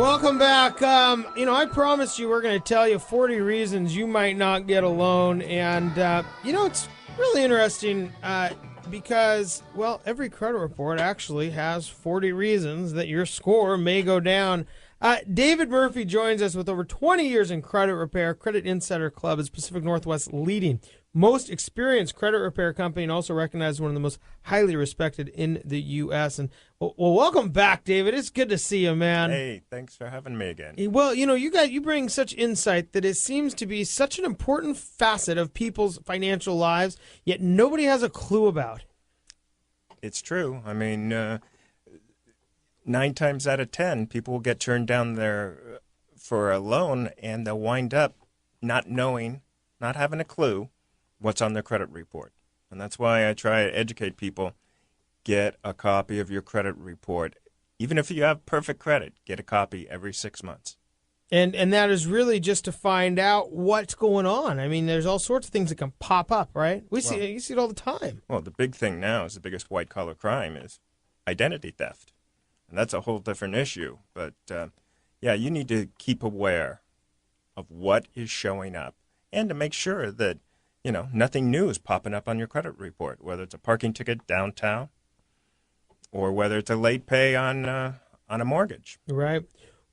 Welcome back. I promised you we're going to tell you 40 reasons you might not get a loan. And, it's really interesting because, well, every credit report actually has 40 reasons that your score may go down. David Murphy joins us with over 20 years in credit repair. Credit Insider Club is Pacific Northwest's leading, most experienced credit repair company, and also recognized as one of the most highly respected in the U.S. And well, welcome back, David. It's good to see you, man. Hey, thanks for having me again. Well, you bring such insight that it seems to be such an important facet of people's financial lives, yet nobody has a clue about. It's true. I mean, 9 times out of 10, people will get turned down there for a loan, and they'll wind up not knowing, not having a clue what's on their credit report. And that's why I try to educate people. Get a copy of your credit report. Even if you have perfect credit, get a copy every 6 months. And that is really just to find out what's going on. I mean, there's all sorts of things that can pop up, right? You see it all the time. Well, the big thing now is the biggest white-collar crime is identity theft. And that's a whole different issue. But, you need to keep aware of what is showing up and to make sure that, nothing new is popping up on your credit report, whether it's a parking ticket downtown or whether it's a late pay on a mortgage. Right.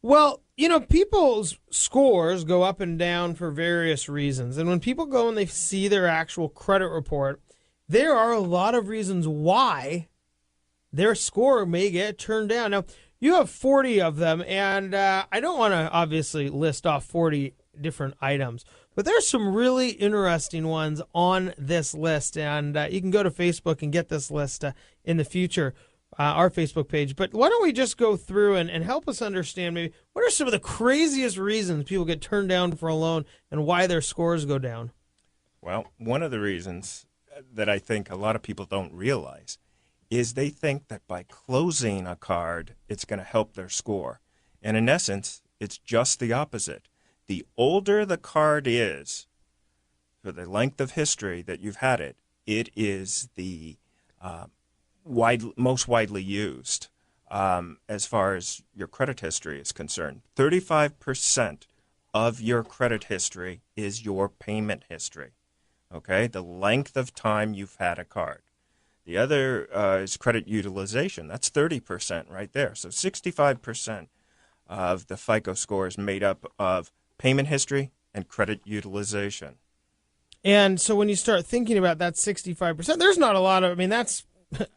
Well, people's scores go up and down for various reasons. And when people go and they see their actual credit report, there are a lot of reasons why their score may get turned down. Now, you have 40 of them, and I don't want to obviously list off 40 different items, but there's some really interesting ones on this list, and you can go to Facebook and get this list in the future, our Facebook page. But why don't we just go through and help us understand maybe what are some of the craziest reasons people get turned down for a loan and why their scores go down? Well, one of the reasons that I think a lot of people don't realize is they think that by closing a card, it's going to help their score. And in essence, it's just the opposite. The older the card is, for the length of history that you've had it, it is the most widely used as far as your credit history is concerned. 35% of your credit history is your payment history, okay? The length of time you've had a card. The other is credit utilization. That's 30% right there. So 65% of the FICO score is made up of payment history and credit utilization. And so when you start thinking about that 65%, there's not a lot of, that's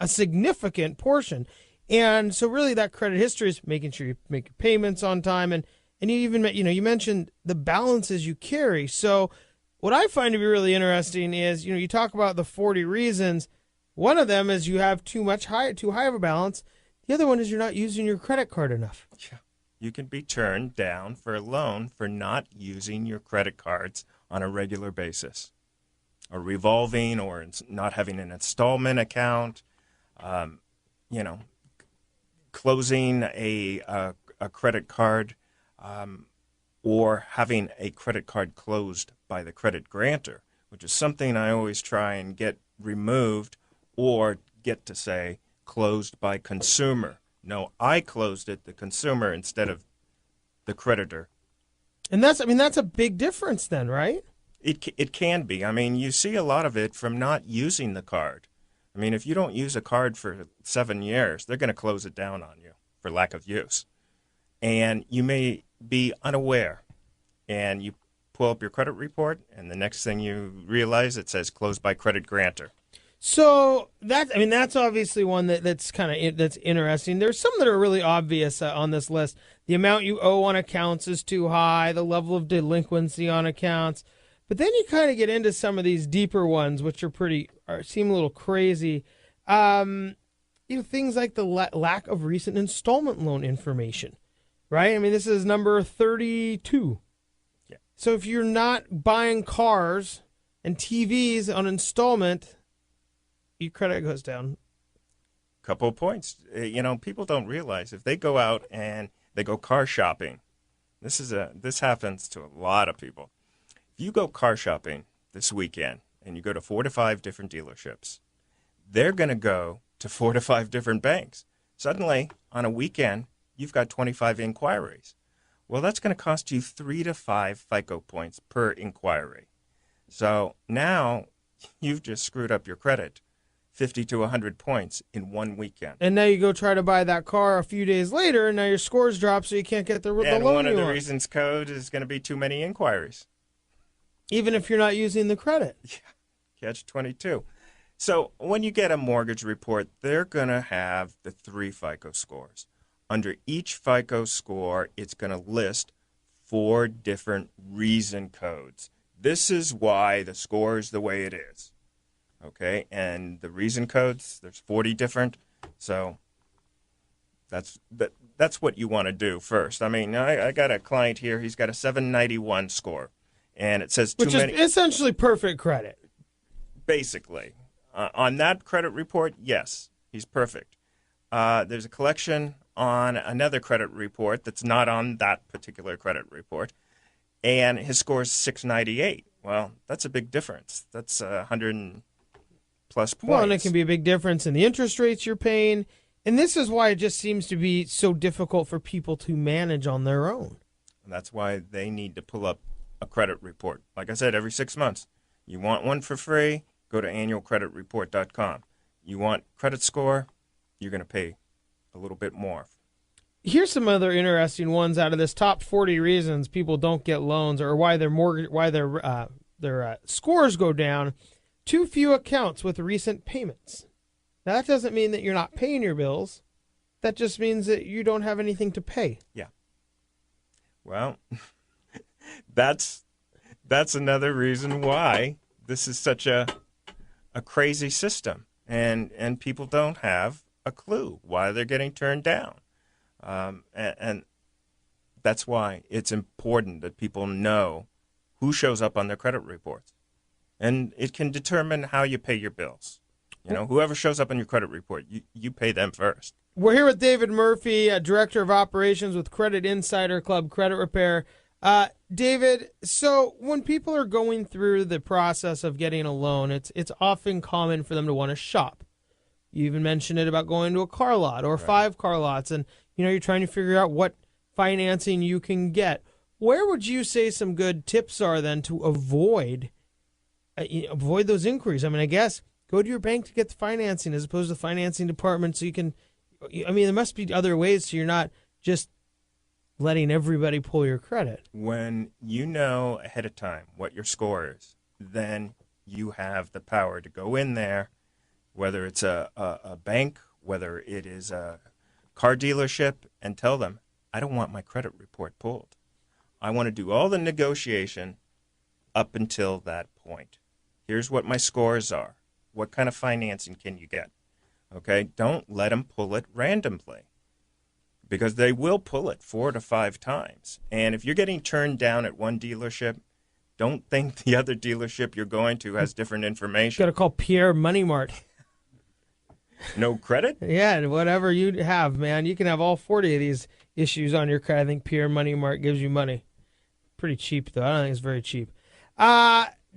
a significant portion. And so really that credit history is making sure you make your payments on time. And you even, you mentioned the balances you carry. So what I find to be really interesting is, you talk about the 40 reasons. One of them is you have too high of a balance. The other one is you're not using your credit card enough. Yeah. You can be turned down for a loan for not using your credit cards on a regular basis, or revolving, or not having an installment account, closing a credit card, or having a credit card closed by the credit grantor, which is something I always try and get removed or get to say closed by consumer. No, I closed it, the consumer, instead of the creditor. And that's a big difference then, right? It can be. You see a lot of it from not using the card. If you don't use a card for 7 years, they're going to close it down on you for lack of use. And you may be unaware, and you pull up your credit report, and the next thing you realize, it says closed by credit grantor. So that's obviously one that's that's interesting. There's some that are really obvious on this list. The amount you owe on accounts is too high, the level of delinquency on accounts. But then you kind of get into some of these deeper ones, which seem a little crazy. Things like the lack of recent installment loan information, right? This is number 32. Yeah. So if you're not buying cars and TVs on installment, your credit goes down. Couple of points. People don't realize if they go out and they go car shopping, this happens to a lot of people. If you go car shopping this weekend and you go to 4 to 5 different dealerships, they're going to go to 4 to 5 different banks. Suddenly, on a weekend, you've got 25 inquiries. Well, that's going to cost you 3 to 5 FICO points per inquiry. So now you've just screwed up your credit 50 to 100 points in one weekend. And now you go try to buy that car a few days later, and now your scores drop, so you can't get the loan you want. And one of the reasons code is going to be too many inquiries. Even if you're not using the credit. Yeah, catch 22. So when you get a mortgage report, they're going to have the 3 FICO scores. Under each FICO score, it's going to list 4 different reason codes. This is why the score is the way it is. Okay, and the reason codes, there's 40 different. So that's what you want to do first. I mean, I got a client here. He's got a 791 score, and it says too many. Which is essentially perfect credit. Basically. On that credit report, yes, he's perfect. There's a collection on another credit report that's not on that particular credit report, and his score is 698. Well, that's a big difference. That's 100+ points. Well, and it can be a big difference in the interest rates you're paying, and this is why it just seems to be so difficult for people to manage on their own. And that's why they need to pull up a credit report. Like I said, every 6 months. You want one for free? Go to annualcreditreport.com. You want credit score? You're going to pay a little bit more. Here's some other interesting ones out of this top 40 reasons people don't get loans, or why their scores go down. Too few accounts with recent payments. Now, that doesn't mean that you're not paying your bills. That just means that you don't have anything to pay. Yeah. Well, that's another reason why this is such a crazy system, and people don't have a clue why they're getting turned down, and that's why it's important that people know who shows up on their credit reports, and it can determine how you pay your bills. You know, whoever shows up on your credit report, you pay them first. We're here with David Murphy, Director of Operations with Credit Insider Club Credit Repair. David, so when people are going through the process of getting a loan, it's often common for them to want to shop. You even mentioned it about going to a car lot or 5 car lots, and you're trying to figure out what financing you can get. Where would you say some good tips are then to avoid those inquiries? I mean, I guess go to your bank to get the financing as opposed to the financing department, so you can. I mean, there must be other ways so you're not just letting everybody pull your credit. When you know ahead of time what your score is, then you have the power to go in there, whether it's a bank, whether it is a car dealership, and tell them, I don't want my credit report pulled. I want to do all the negotiation up until that point. Here's what my scores are. What kind of financing can you get? Okay, don't let them pull it randomly, because they will pull it 4 to 5 times. And if you're getting turned down at one dealership, don't think the other dealership you're going to has different information. Got to call Pierre Money Mart. No credit? Yeah, whatever you have, man. You can have all 40 of these issues on your credit. I think Pierre Money Mart gives you money. Pretty cheap, though. I don't think it's very cheap.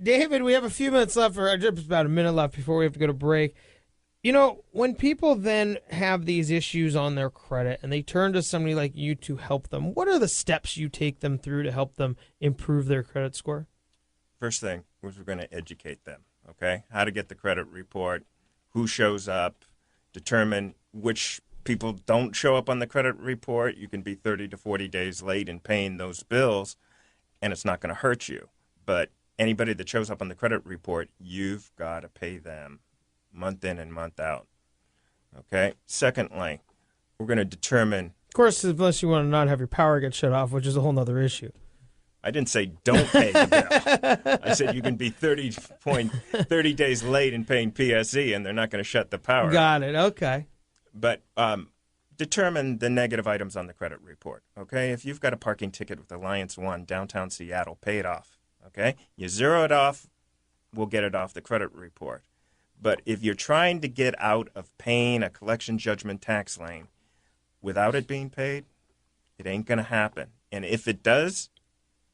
David, we have a few minutes left, or just about a minute left before we have to go to break. When people then have these issues on their credit and they turn to somebody like you to help them, what are the steps you take them through to help them improve their credit score? First thing was we're going to educate them, okay? How to get the credit report, who shows up, determine which people don't show up on the credit report. You can be 30 to 40 days late in paying those bills, and it's not going to hurt you. But anybody that shows up on the credit report, you've got to pay them month in and month out. Okay? Secondly, we're going to determine... Of course, unless you want to not have your power get shut off, which is a whole other issue. I didn't say don't pay the bill. I said you can be 30 days late in paying PSE, and they're not going to shut the power. Got it. Okay. But determine the negative items on the credit report. Okay? If you've got a parking ticket with Alliance One, downtown Seattle, pay it off. Okay? You zero it off, we'll get it off the credit report. But if you're trying to get out of paying a collection judgment tax lane without it being paid, it ain't going to happen. And if it does,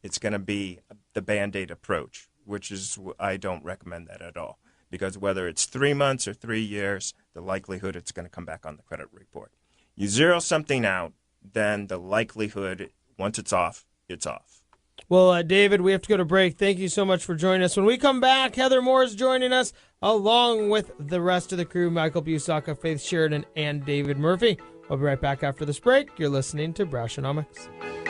it's going to be the Band-Aid approach, which is, I don't recommend that at all. Because whether it's 3 months or 3 years, the likelihood it's going to come back on the credit report. You zero something out, then the likelihood Once it's off, it's off. Well, David, we have to go to break. Thank you so much for joining us. When we come back, Heather Moore is joining us, along with the rest of the crew, Michael Busaka, Faith Sheridan, and David Murphy. We'll be right back after this break. You're listening to Brashonomics.